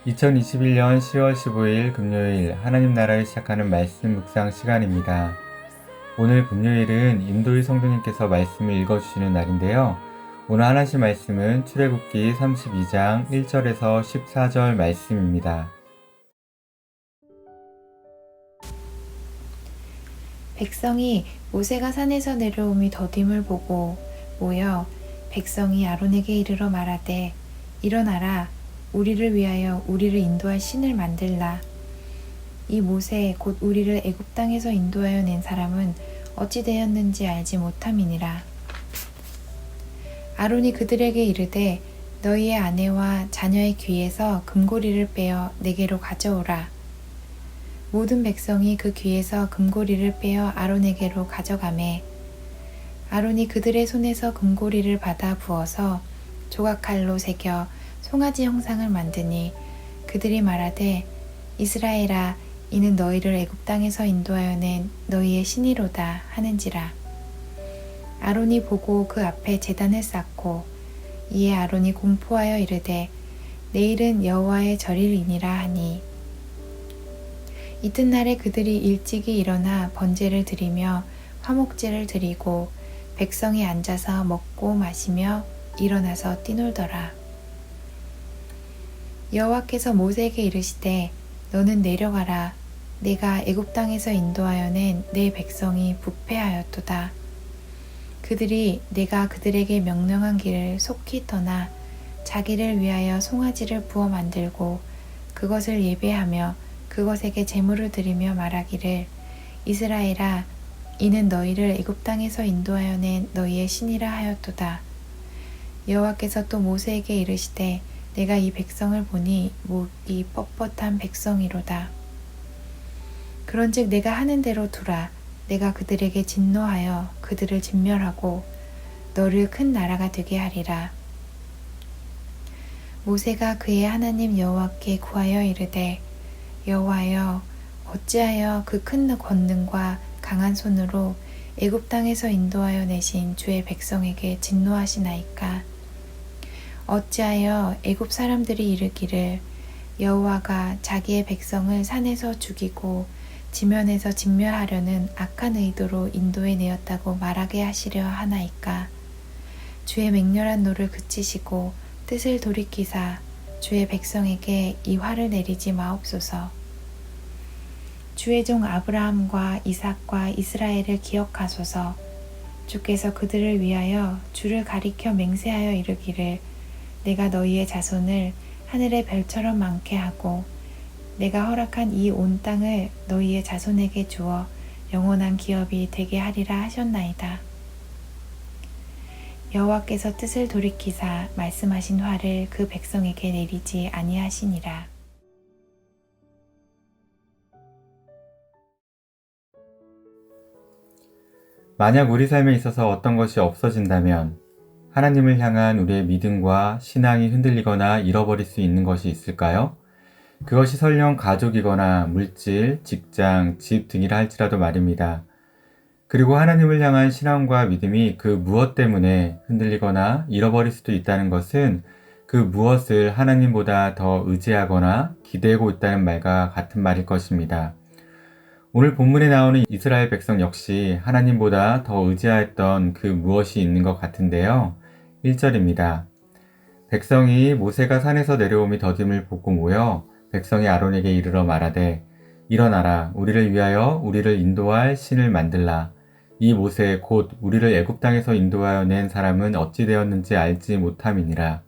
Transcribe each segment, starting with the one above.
2021년 10월 15일 금요일 하나님 나라를 시작하는 말씀 묵상 시간입니다. 오늘 금요일은 임도희 성도님께서 말씀을 읽어주시는 날인데요. 오늘 하나님 말씀은 출애굽기 32장 1절에서 14절 말씀입니다. 백성이 모세가 산에서 내려옴이 더딤을 보고 모여 백성이 아론에게 이르러 말하되 일어나라 우리를 위하여 우리를 인도할 신을 만들라. 이 모세 곧 우리를 애굽 땅에서 인도하여 낸 사람은 어찌 되었는지 알지 못함이니라. 아론이 그들에게 이르되 너희의 아내와 자녀의 귀에서 금고리를 빼어 내게로 가져오라. 모든 백성이 그 귀에서 금고리를 빼어 아론에게로 가져가매 아론이 그들의 손에서 금고리를 받아 부어서 조각칼로 새겨 송아지 형상을 만드니 그들이 말하되 이스라엘아 이는 너희를 애굽 땅에서 인도하여 낸 너희의 신이로다 하는지라. 아론이 보고 그 앞에 제단을 쌓고 이에 아론이 공포하여 이르되 내일은 여호와의 절일이니라 하니 이튿날에 그들이 일찍이 일어나 번제를 드리며 화목제를 드리고 백성이 앉아서 먹고 마시며 일어나서 뛰놀더라. 여호와께서 모세에게 이르시되 너는 내려가라. 내가 애굽 땅에서 인도하여 낸 내 백성이 부패하였도다. 그들이 내가 그들에게 명령한 길을 속히 떠나 자기를 위하여 송아지를 부어 만들고 그것을 예배하며 그것에게 제물을 드리며 말하기를 이스라엘아 이는 너희를 애굽 땅에서 인도하여 낸 너희의 신이라 하였도다. 여호와께서 또 모세에게 이르시되 내가 이 백성을 보니 목이 뻣뻣한 백성이로다. 그런즉 내가 하는 대로 두라. 내가 그들에게 진노하여 그들을 진멸하고 너를 큰 나라가 되게 하리라. 모세가 그의 하나님 여호와께 구하여 이르되 여호와여 어찌하여 그 큰 권능과 강한 손으로 애굽 땅에서 인도하여 내신 주의 백성에게 진노하시나이까. 어찌하여 애굽 사람들이 이르기를 여호와가 자기의 백성을 산에서 죽이고 지면에서 진멸하려는 악한 의도로 인도해 내었다고 말하게 하시려 하나이까. 주의 맹렬한 노를 그치시고 뜻을 돌이키사 주의 백성에게 이 화를 내리지 마옵소서. 주의 종 아브라함과 이삭과 이스라엘을 기억하소서. 주께서 그들을 위하여 주를 가리켜 맹세하여 이르기를 내가 너희의 자손을 하늘의 별처럼 많게 하고 내가 허락한 이 온 땅을 너희의 자손에게 주어 영원한 기업이 되게 하리라 하셨나이다. 여호와께서 뜻을 돌이키사 말씀하신 화를 그 백성에게 내리지 아니하시니라. 만약 우리 삶에 있어서 어떤 것이 없어진다면 하나님을 향한 우리의 믿음과 신앙이 흔들리거나 잃어버릴 수 있는 것이 있을까요? 그것이 설령 가족이거나 물질, 직장, 집 등이라 할지라도 말입니다. 그리고 하나님을 향한 신앙과 믿음이 그 무엇 때문에 흔들리거나 잃어버릴 수도 있다는 것은 그 무엇을 하나님보다 더 의지하거나 기대고 있다는 말과 같은 말일 것입니다. 오늘 본문에 나오는 이스라엘 백성 역시 하나님보다 더 의지하였던 그 무엇이 있는 것 같은데요. 1절입니다. 백성이 모세가 산에서 내려옴이 더딤을 보고 모여 백성이 아론에게 이르러 말하되 일어나라 우리를 위하여 우리를 인도할 신을 만들라. 이 모세 곧 우리를 애굽 땅에서 인도하여 낸 사람은 어찌 되었는지 알지 못함이니라.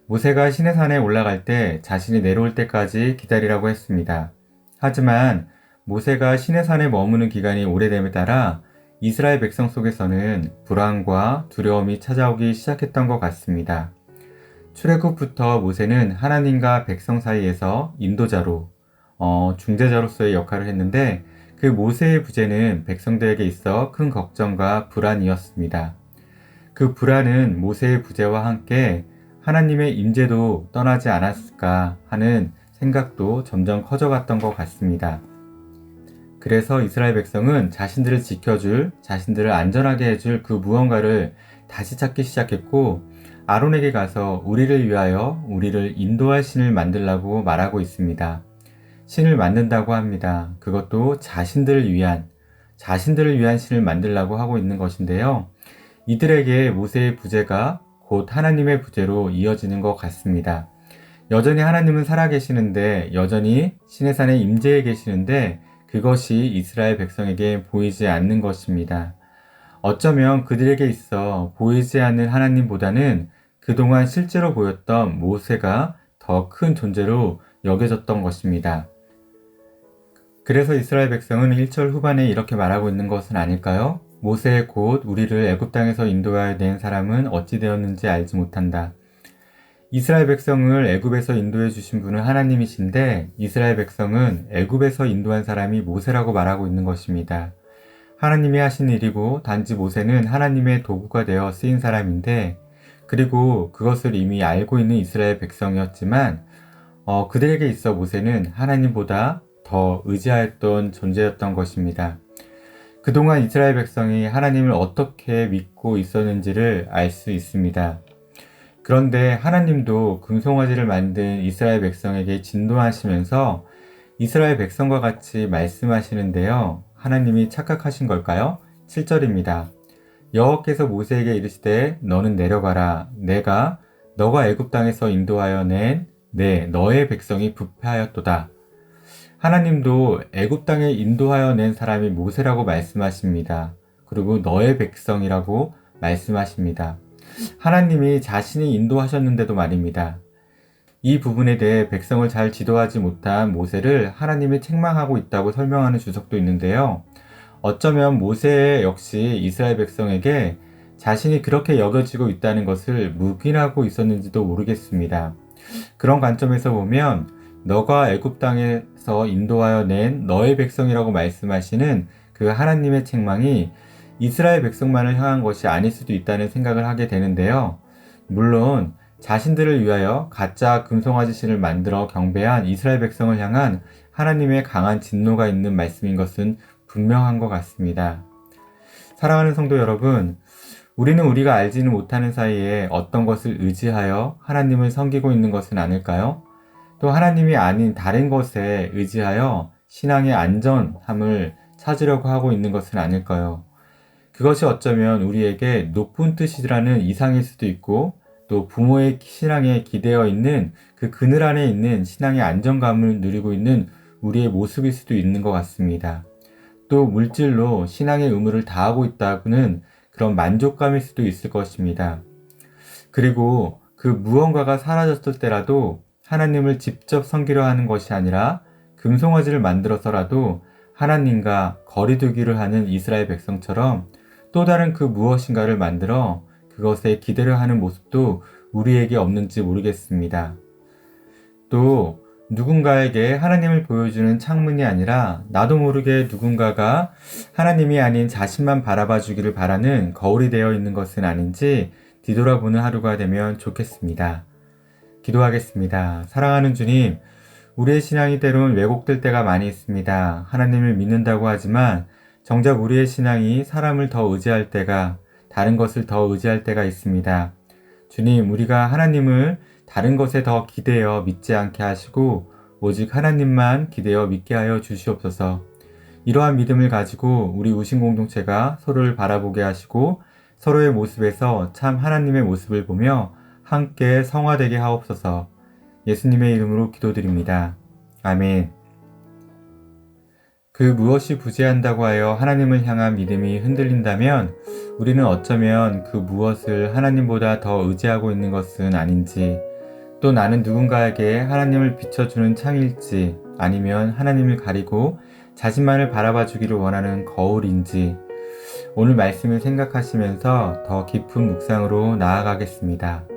모세가 시내산에 올라갈 때 자신이 내려올 때까지 기다리라고 했습니다. 하지만 모세가 시내산에 머무는 기간이 오래됨에 따라 이스라엘 백성 속에서는 불안과 두려움이 찾아오기 시작했던 것 같습니다. 출애굽부터 모세는 하나님과 백성 사이에서 인도자로, 중재자로서의 역할을 했는데 그 모세의 부재는 백성들에게 있어 큰 걱정과 불안이었습니다. 그 불안은 모세의 부재와 함께 하나님의 임재도 떠나지 않았을까 하는 생각도 점점 커져갔던 것 같습니다. 그래서 이스라엘 백성은 자신들을 지켜줄, 자신들을 안전하게 해줄 그 무언가를 다시 찾기 시작했고 아론에게 가서 우리를 위하여 우리를 인도할 신을 만들라고 말하고 있습니다. 신을 만든다고 합니다. 그것도 자신들을 위한 신을 만들라고 하고 있는 것인데요. 이들에게 모세의 부재가 곧 하나님의 부재로 이어지는 것 같습니다. 여전히 하나님은 살아계시는데, 여전히 시내산에 임재해 계시는데 그것이 이스라엘 백성에게 보이지 않는 것입니다. 어쩌면 그들에게 있어 보이지 않는 하나님보다는 그동안 실제로 보였던 모세가 더 큰 존재로 여겨졌던 것입니다. 그래서 이스라엘 백성은 1절 후반에 이렇게 말하고 있는 것은 아닐까요? 모세 곧 우리를 애굽 땅에서 인도하여 낸 사람은 어찌 되었는지 알지 못한다. 이스라엘 백성을 애굽에서 인도해 주신 분은 하나님이신데, 이스라엘 백성은 애굽에서 인도한 사람이 모세라고 말하고 있는 것입니다. 하나님이 하신 일이고 단지 모세는 하나님의 도구가 되어 쓰인 사람인데, 그리고 그것을 이미 알고 있는 이스라엘 백성이었지만 그들에게 있어 모세는 하나님보다 더 의지하였던 존재였던 것입니다. 그동안 이스라엘 백성이 하나님을 어떻게 믿고 있었는지를 알 수 있습니다. 그런데 하나님도 금송아지를 만든 이스라엘 백성에게 진노하시면서 이스라엘 백성과 같이 말씀하시는데요. 하나님이 착각하신 걸까요? 7절입니다. 여호와께서 모세에게 이르시되 너는 내려가라. 내가 너가 애굽 땅에서 인도하여 낸 너의 백성이 부패하였도다. 하나님도 애굽 땅에 인도하여 낸 사람이 모세라고 말씀하십니다. 그리고 너의 백성이라고 말씀하십니다. 하나님이 자신이 인도하셨는데도 말입니다. 이 부분에 대해 백성을 잘 지도하지 못한 모세를 하나님이 책망하고 있다고 설명하는 주석도 있는데요. 어쩌면 모세 역시 이스라엘 백성에게 자신이 그렇게 여겨지고 있다는 것을 묵인하고 있었는지도 모르겠습니다. 그런 관점에서 보면 너가 애굽 땅에서 인도하여 낸 너의 백성이라고 말씀하시는 그 하나님의 책망이 이스라엘 백성만을 향한 것이 아닐 수도 있다는 생각을 하게 되는데요. 물론 자신들을 위하여 가짜 금송아지 신을 만들어 경배한 이스라엘 백성을 향한 하나님의 강한 진노가 있는 말씀인 것은 분명한 것 같습니다. 사랑하는 성도 여러분, 우리는 우리가 알지는 못하는 사이에 어떤 것을 의지하여 하나님을 섬기고 있는 것은 아닐까요? 또 하나님이 아닌 다른 것에 의지하여 신앙의 안전함을 찾으려고 하고 있는 것은 아닐까요? 그것이 어쩌면 우리에게 높은 뜻이라는 이상일 수도 있고, 또 부모의 신앙에 기대어 있는 그 그늘 안에 있는 신앙의 안정감을 누리고 있는 우리의 모습일 수도 있는 것 같습니다. 또 물질로 신앙의 의무를 다하고 있다고는 그런 만족감일 수도 있을 것입니다. 그리고 그 무언가가 사라졌을 때라도 하나님을 직접 섬기려 하는 것이 아니라 금송아지를 만들어서라도 하나님과 거리두기를 하는 이스라엘 백성처럼 또 다른 그 무엇인가를 만들어 그것에 기대려 하는 모습도 우리에게 없는지 모르겠습니다. 또 누군가에게 하나님을 보여주는 창문이 아니라 나도 모르게 누군가가 하나님이 아닌 자신만 바라봐 주기를 바라는 거울이 되어 있는 것은 아닌지 뒤돌아보는 하루가 되면 좋겠습니다. 기도하겠습니다. 사랑하는 주님, 우리의 신앙이 때론 왜곡될 때가 많이 있습니다. 하나님을 믿는다고 하지만 정작 우리의 신앙이 사람을 더 의지할 때가, 다른 것을 더 의지할 때가 있습니다. 주님, 우리가 하나님을 다른 것에 더 기대어 믿지 않게 하시고 오직 하나님만 기대어 믿게 하여 주시옵소서. 이러한 믿음을 가지고 우리 우신 공동체가 서로를 바라보게 하시고 서로의 모습에서 참 하나님의 모습을 보며 함께 성화되게 하옵소서. 예수님의 이름으로 기도드립니다. 아멘. 그 무엇이 부재한다고 하여 하나님을 향한 믿음이 흔들린다면 우리는 어쩌면 그 무엇을 하나님보다 더 의지하고 있는 것은 아닌지, 또 나는 누군가에게 하나님을 비춰주는 창일지, 아니면 하나님을 가리고 자신만을 바라봐 주기를 원하는 거울인지, 오늘 말씀을 생각하시면서 더 깊은 묵상으로 나아가겠습니다.